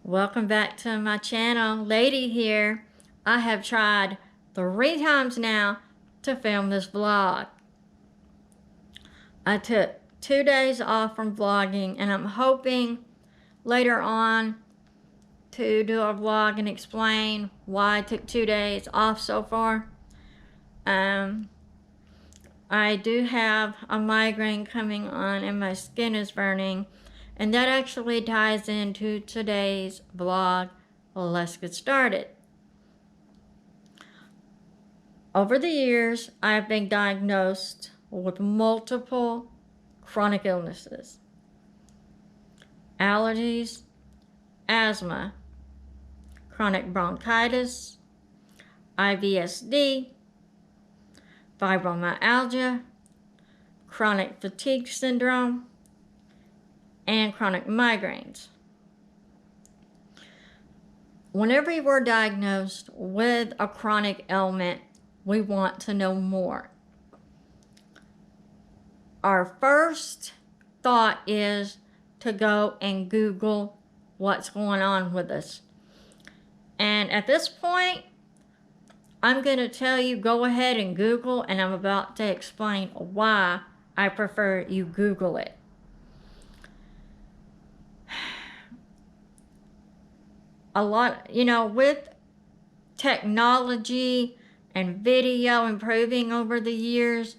Welcome back to my channel. Lady here. I have tried 3 times now to film this vlog. I took 2 days off from vlogging, and I'm hoping later on to do a vlog and explain why I took 2 days off so far. I do have a migraine coming on and my skin is burning, and that actually ties into today's vlog. Let's get started. Over the years, I have been diagnosed with multiple chronic illnesses: allergies, asthma, chronic bronchitis, IBS-D, fibromyalgia, chronic fatigue syndrome, and chronic migraines. Whenever you are diagnosed with a chronic ailment, we want to know more. Our first thought is to go and Google what's going on with us. And at this point, I'm going to tell you, go ahead and Google, and I'm about to explain why I prefer you Google it. With technology and video improving over the years,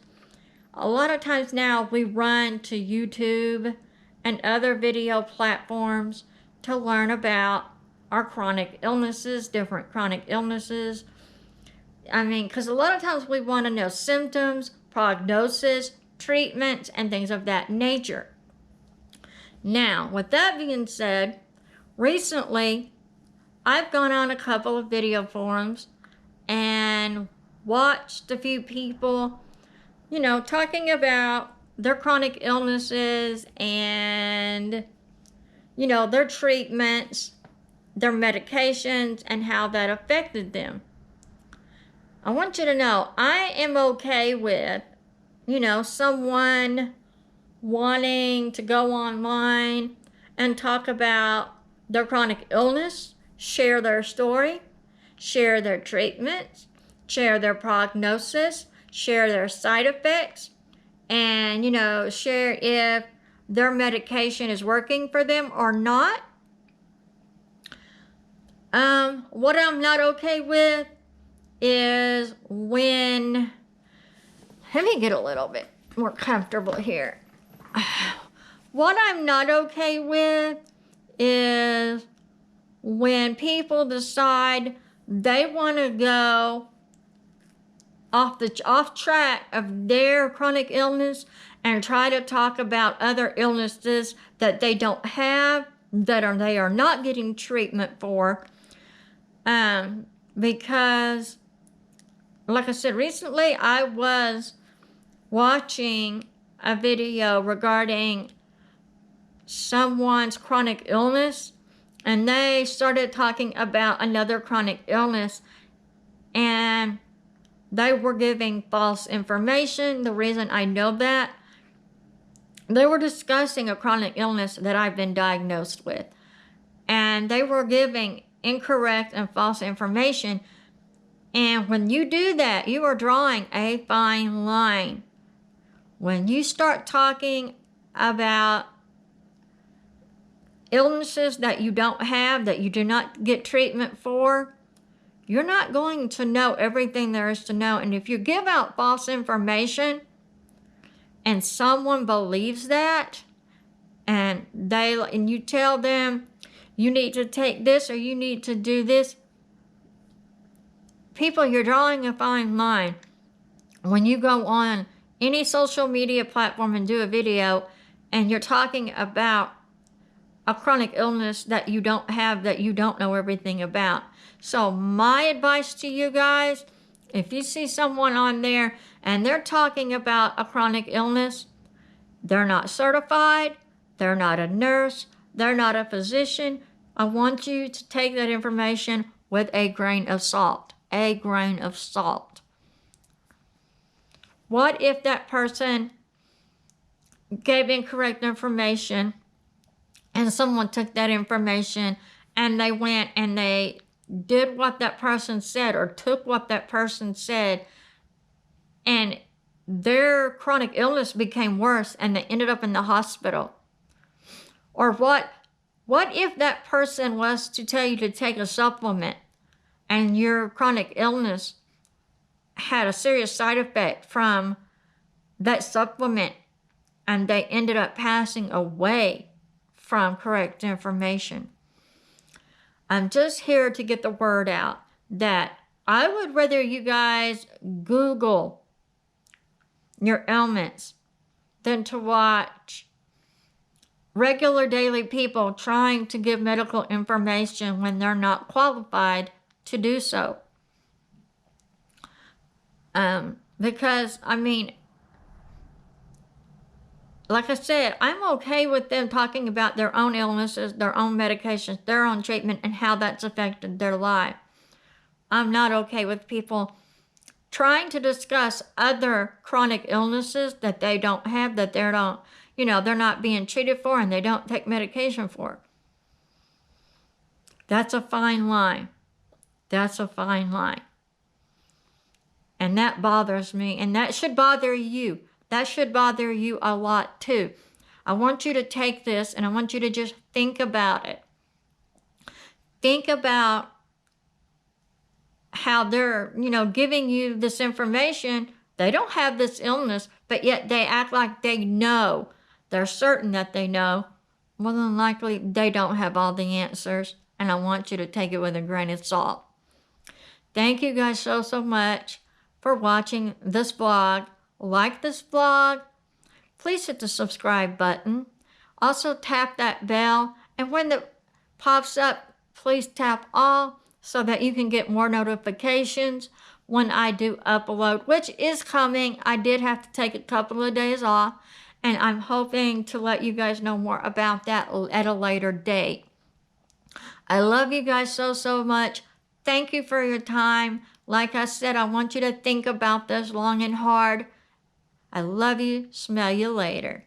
a lot of times now we run to YouTube and other video platforms to learn about our chronic illnesses, different chronic illnesses. Because a lot of times we want to know symptoms, prognosis, treatments, and things of that nature. Now, with that being said, recently I've gone on a couple of video forums and watched a few people, talking about their chronic illnesses and, their treatments, their medications, and how that affected them. I want you to know, I am okay with, someone wanting to go online and talk about their chronic illness, share their story, share their treatments, share their prognosis, share their side effects, and, share if their medication is working for them or not. What I'm not okay with is when, let me get a little bit more comfortable here. What I'm not okay with is when people decide they want to go off track of their chronic illness and try to talk about other illnesses that they don't have, they are not getting treatment for, because, like I said, recently I was watching a video regarding someone's chronic illness, and they started talking about another chronic illness, and they were giving false information. The reason I know that, they were discussing a chronic illness that I've been diagnosed with, and they were giving incorrect and false information. And when you do that, you are drawing a fine line. When you start talking about illnesses that you don't have, that you do not get treatment for, you're not going to know everything there is to know. And if you give out false information and someone believes that, and you tell them you need to take this or you need to do this, people, you're drawing a fine line. When you go on any social media platform and do a video and you're talking about a chronic illness that you don't have, that you don't know everything about. So my advice to you guys, if you see someone on there and they're talking about a chronic illness, they're not certified, they're not a nurse, they're not a physician. I want you to take that information with a grain of salt. A grain of salt. What if that person gave incorrect information and someone took that information and they went and they did what that person said or took what that person said, and their chronic illness became worse and they ended up in the hospital. Or what if that person was to tell you to take a supplement and your chronic illness had a serious side effect from that supplement and they ended up passing away from correct information? I'm just here to get the word out that I would rather you guys Google your ailments than to watch regular daily people trying to give medical information when they're not qualified to do so. Because, I mean, like I said, I'm okay with them talking about their own illnesses, their own medications, their own treatment, and how that's affected their life. I'm not okay with people trying to discuss other chronic illnesses that they don't have, that they're not being treated for and they don't take medication for. That's a fine line. That's a fine line. And that bothers me, and that should bother you. That should bother you a lot too. I want you to take this and I want you to just think about it. Think about how they're, giving you this information. They don't have this illness, but yet they act like they know. They're certain that they know. More than likely, they don't have all the answers, and I want you to take it with a grain of salt. Thank you guys so much for watching this vlog. Like this vlog. Please hit the subscribe button. Also tap that bell, and when it pops up, please tap all so that you can get more notifications when I do upload, which is coming. I did have to take a couple of days off, and I'm hoping to let you guys know more about that at a later date. I love you guys so much. Thank you for your time. Like I said, I want you to think about this long and hard. I love you. Smell you later.